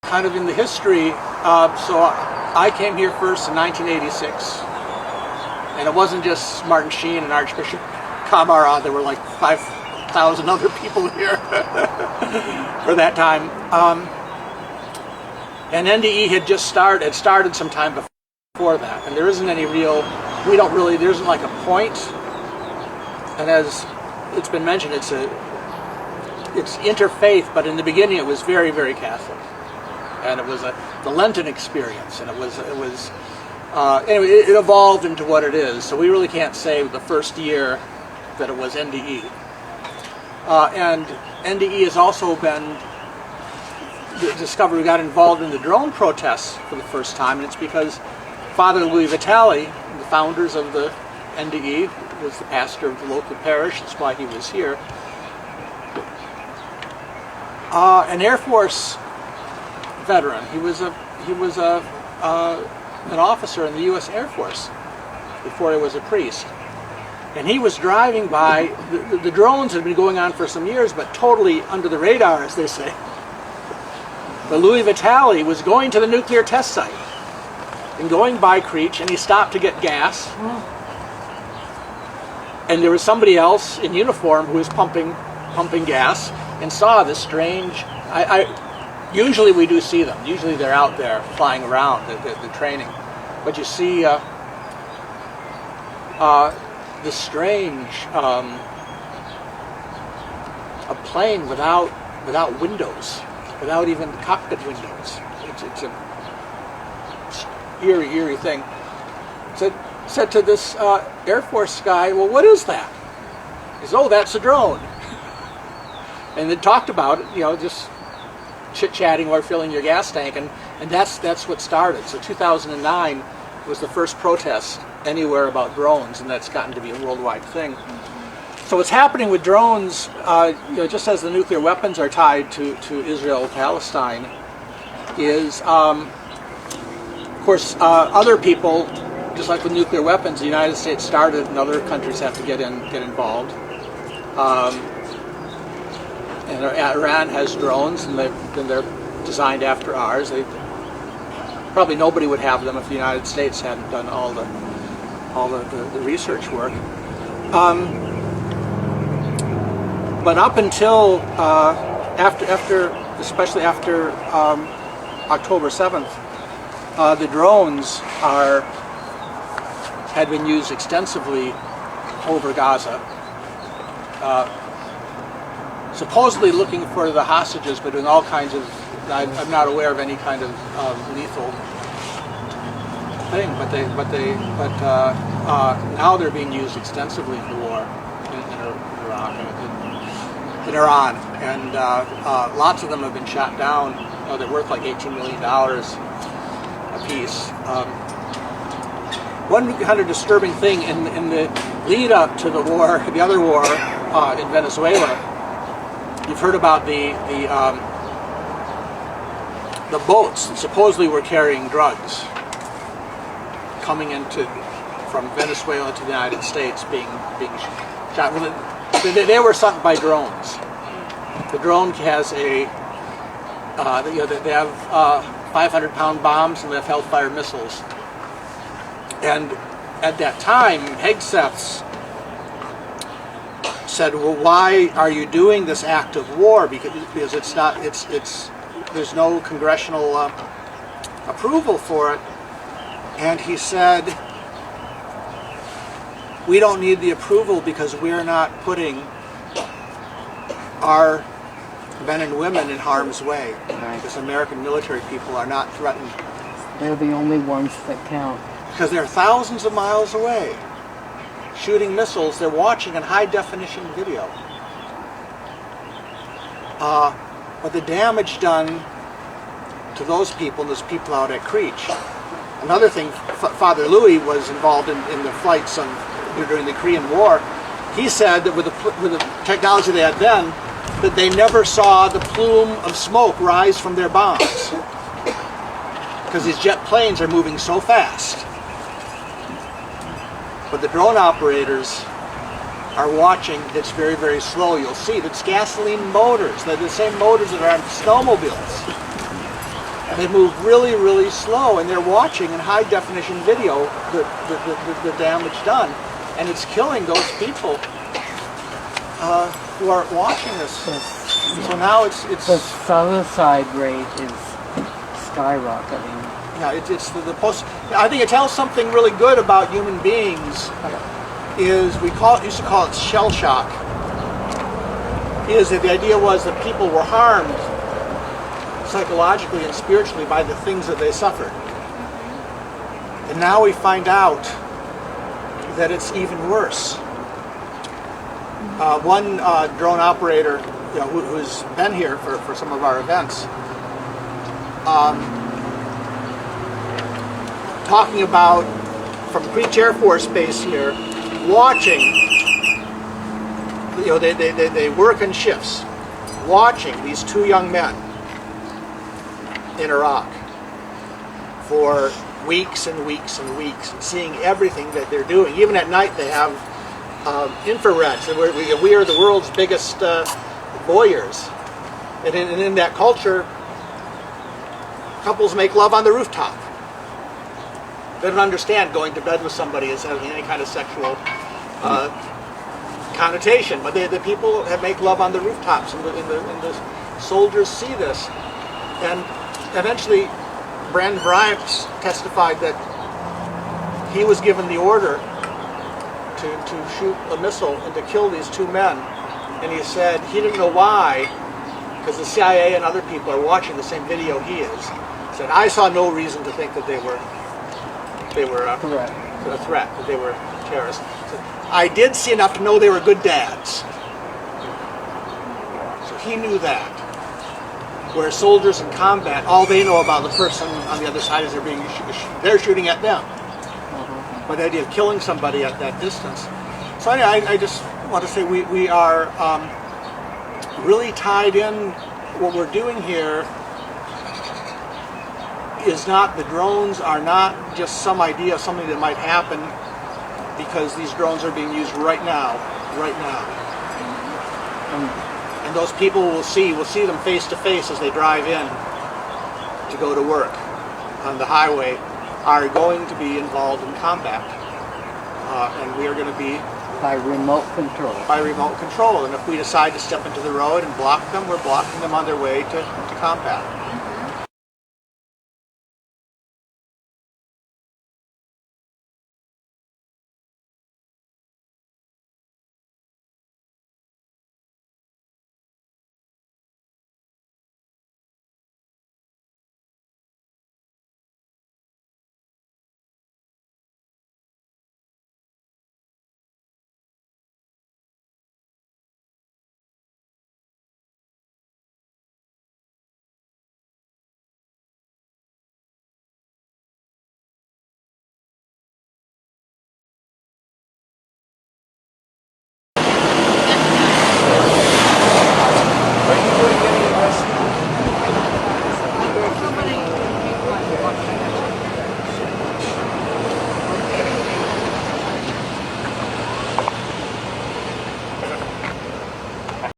kind of in the history, so I came here first in 1986, and it wasn't just Martin Sheen and Archbishop Kamara. There were like 5,000 other people here for that time. And NDE had just started some time before that, and there isn't any real, there isn't like a point, and as it's been mentioned, it's interfaith, but in the beginning it was very, very Catholic, and it was the Lenten experience, and anyway, it evolved into what it is, so we really can't say the first year that it was NDE. And NDE has also been discovered. We got involved in the drone protests for the first time, and it's because Father Louis Vitale, the founders of the NDE, was the pastor of the local parish. That's why he was here. An Air Force veteran. He was an officer in the U.S. Air Force before he was a priest. And he was driving by. The drones had been going on for some years, but totally under the radar, as they say. But Louis Vitale was going to the nuclear test site and going by Creech, and he stopped to get gas. And there was somebody else in uniform who was pumping gas and saw this strange. Usually we do see them. Usually they're out there flying around the training, but you see this strange a plane without windows. Without even cockpit windows. It's a eerie thing. Said to this Air Force guy, well, what is that? He said, oh, that's a drone. And they talked about it, just chit-chatting while filling your gas tank, and that's what started. So 2009 was the first protest anywhere about drones, and that's gotten to be a worldwide thing. So what's happening with drones, just as the nuclear weapons are tied to Israel-Palestine, is, of course, other people, just like with nuclear weapons, the United States started, and other countries have to get involved. And Iran has drones, and they're designed after ours. Probably nobody would have them if the United States hadn't done all the research work. But up until especially after October 7th, the drones had been used extensively over Gaza, supposedly looking for the hostages, but doing all kinds of. I'm not aware of any kind of lethal thing, but now they're being used extensively in the war in Iraq. In Iran, and lots of them have been shot down. They're worth like $18 million a piece. One kind of disturbing thing in the lead up to the war, the other war in Venezuela, you've heard about the boats that supposedly were carrying drugs coming from Venezuela to the United States being shot. Well, they were sunk by drones. The drone has they have 500-pound bombs, and they have Hellfire missiles. And at that time, Hegseths said, "Well, why are you doing this act of war? Because there's no congressional approval for it." And he said, "We don't need the approval because we're not putting our men and women in harm's way. Right. Because American military people are not threatened. They're the only ones that count. Because they're thousands of miles away, shooting missiles. They're watching in high-definition video. But the damage done to those people out at Creech." Another thing, Father Louis was involved in the flights during the Korean War. He said that with the technology they had then, that they never saw the plume of smoke rise from their bombs because these jet planes are moving so fast. But the drone operators are watching. It's very, very slow. You'll see that's gasoline motors. They're the same motors that are on snowmobiles. They move really, really slow, and they're watching in high definition video the damage done, and it's killing those people who are watching this. So now it's The suicide rate is skyrocketing. yeah, it's the post. I think it tells something really good about human beings. Is used to call it shell shock. Is that the idea was that people were harmed psychologically and spiritually by the things that they suffered. And now we find out that it's even worse. One drone operator, who's been here for some of our events, talking about from Creech Air Force Base here, watching, they work in shifts, watching these two young men in Iraq for weeks and weeks and weeks, seeing everything that they're doing. Even at night they have infrareds, and we are the world's biggest voyeurs. And in that culture, couples make love on the rooftop. They don't understand going to bed with somebody as having any kind of sexual connotation, but the people make love on the rooftops, and the soldiers see this. And eventually, Brandon Bryant testified that he was given the order to shoot a missile and to kill these two men. And he said he didn't know why, because the CIA and other people are watching the same video he is. He said, I saw no reason to think that they were a threat, that they were terrorists. He said, I did see enough to know they were good dads. So he knew that. Where soldiers in combat, all they know about the person on the other side is they're shooting at them. But the idea of killing somebody at that distance. So anyway, I just want to say we are really tied in. What we're doing here is not, the drones are not just some idea of something that might happen, because these drones are being used right now. And those people we'll see them face to face as they drive in to go to work on the highway, are going to be involved in combat. And we are going to be By remote control. By remote control. And if we decide to step into the road and block them, we're blocking them on their way to combat.